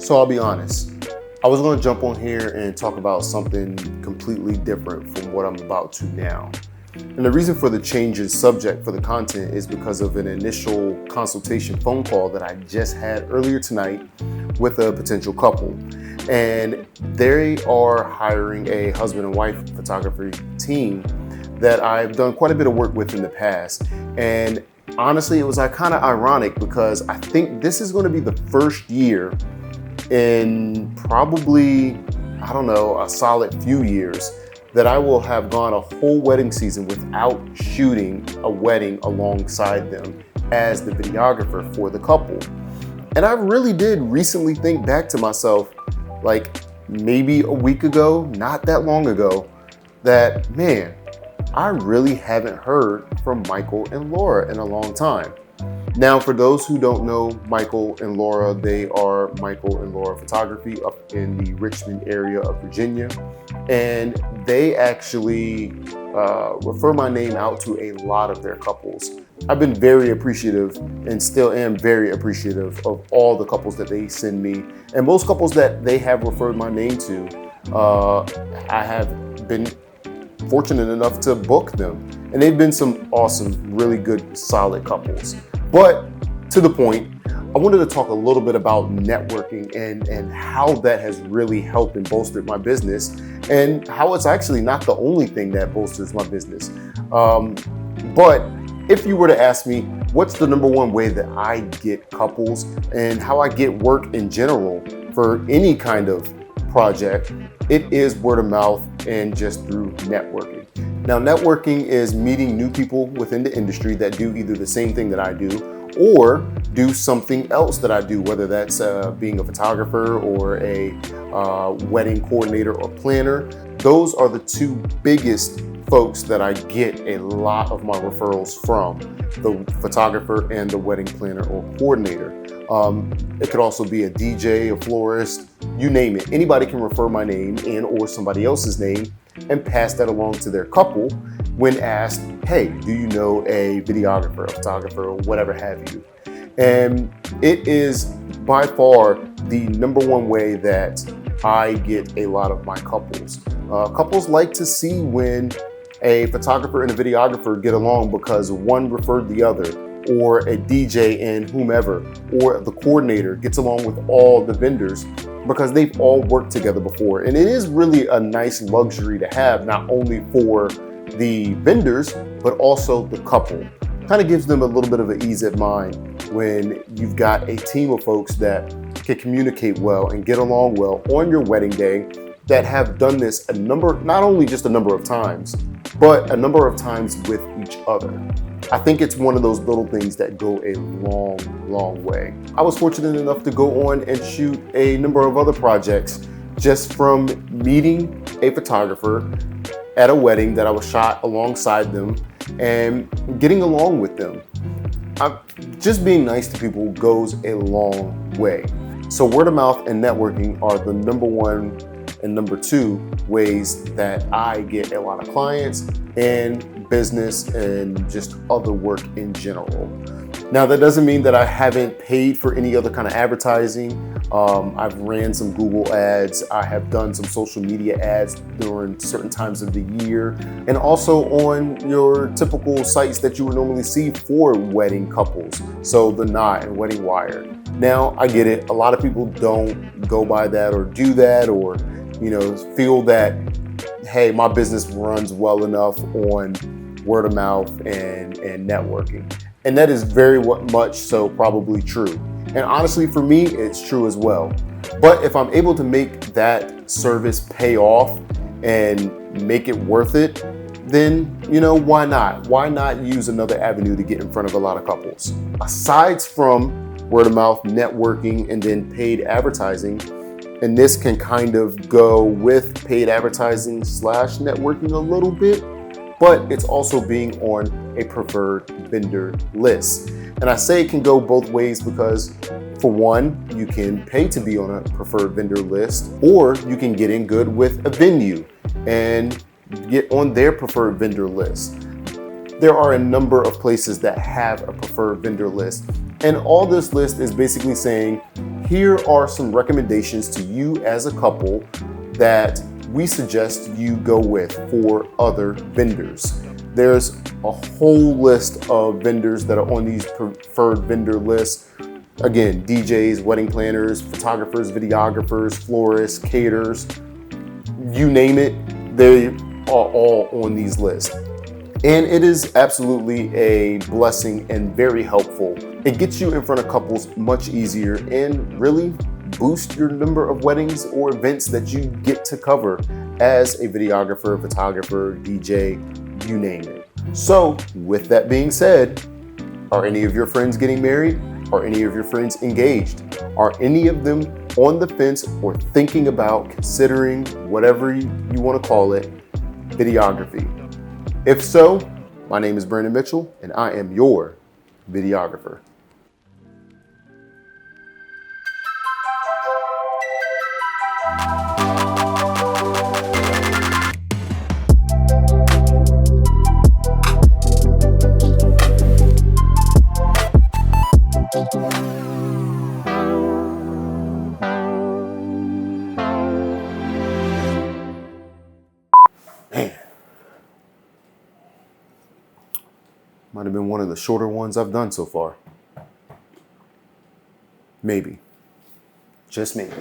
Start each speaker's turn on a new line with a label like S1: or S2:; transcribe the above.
S1: So I'll be honest, I was going to jump on here and talk about something completely different from what I'm about to now. And the reason for the change in subject for the content is because of an initial consultation phone call that I just had earlier tonight with a potential couple. And they are hiring a husband and wife photography team that I've done quite a bit of work with in the past. And honestly, it was kind of ironic because I think this is going to be the first year in probably, a solid few years that I will have gone a whole wedding season without shooting a wedding alongside them as the videographer for the couple. And I really did recently think back to myself, like maybe a week ago, not that long ago, that man, I really haven't heard from Michael and Laura in a long time. Now, for those who don't know Michael and Laura, they are Michael and Laura Photography up in the Richmond area of Virginia. And they actually refer my name out to a lot of their couples. I've been very appreciative and still am very appreciative of all the couples that they send me. And most couples that they have referred my name to, I have been fortunate enough to book them. And they've been some awesome, really good, solid couples. But to the point, I wanted to talk a little bit about networking and how that has really helped and bolstered my business, and how it's actually not the only thing that bolsters my business. But if you were to ask me, what's the number one way that I get couples and how I get work in general for any kind of project, it is word of mouth and just through networking. Now, networking is meeting new people within the industry that do either the same thing that I do or do something else that I do, whether that's being a photographer or a wedding coordinator or planner. Those are the two biggest folks that I get a lot of my referrals from, the photographer and the wedding planner or coordinator. It could also be a DJ, a florist, you name it. Anybody can refer my name and or somebody else's name and pass that along to their couple when asked, hey, do you know a videographer, a photographer, or whatever have you? And it is by far the number one way that I get a lot of my couples. Couples like to see when a photographer and a videographer get along because one referred the other, or a DJ and whomever, or the coordinator gets along with all the vendors because they've all worked together before. And it is really a nice luxury to have, not only for the vendors, but also the couple. Kind of gives them a little bit of an ease of mind when you've got a team of folks that can communicate well and get along well on your wedding day, that have done this not only just a number of times, but a number of times with each other. I think it's one of those little things that go a long, long way. I was fortunate enough to go on and shoot a number of other projects just from meeting a photographer at a wedding that I was shot alongside them and getting along with them. Just being nice to people goes a long way. So word of mouth and networking are the number one and number two ways that I get a lot of clients and business and just other work in general. Now, that doesn't mean that I haven't paid for any other kind of advertising. I've ran some Google ads. I have done some social media ads during certain times of the year, and also on your typical sites that you would normally see for wedding couples. So The Knot and Wedding Wire. Now, I get it. A lot of people don't go by that or do that, or feel that, hey, my business runs well enough on word of mouth and networking. And that is very much so probably true. And honestly, for me, it's true as well. But if I'm able to make that service pay off and make it worth it, then, why not? Why not use another avenue to get in front of a lot of couples? Aside from word of mouth, networking, and then paid advertising, and this can kind of go with paid advertising / networking a little bit, but it's also being on a preferred vendor list. And I say it can go both ways because, for one, you can pay to be on a preferred vendor list, or you can get in good with a venue and get on their preferred vendor list. There are a number of places that have a preferred vendor list, and all this list is basically saying, here are some recommendations to you as a couple that we suggest you go with for other vendors. There's a whole list of vendors that are on these preferred vendor lists. Again, DJs, wedding planners, photographers, videographers, florists, caterers, you name it, they are all on these lists. And it is absolutely a blessing and very helpful. It gets you in front of couples much easier and really boost your number of weddings or events that you get to cover as a videographer, photographer, DJ, you name it. So with that being said, are any of your friends getting married? Are any of your friends engaged? Are any of them on the fence or thinking about considering whatever you want to call it, videography? If so, my name is Brandon Mitchell and I am your videographer. Man, might have been one of the shorter ones I've done so far. Maybe. Just maybe.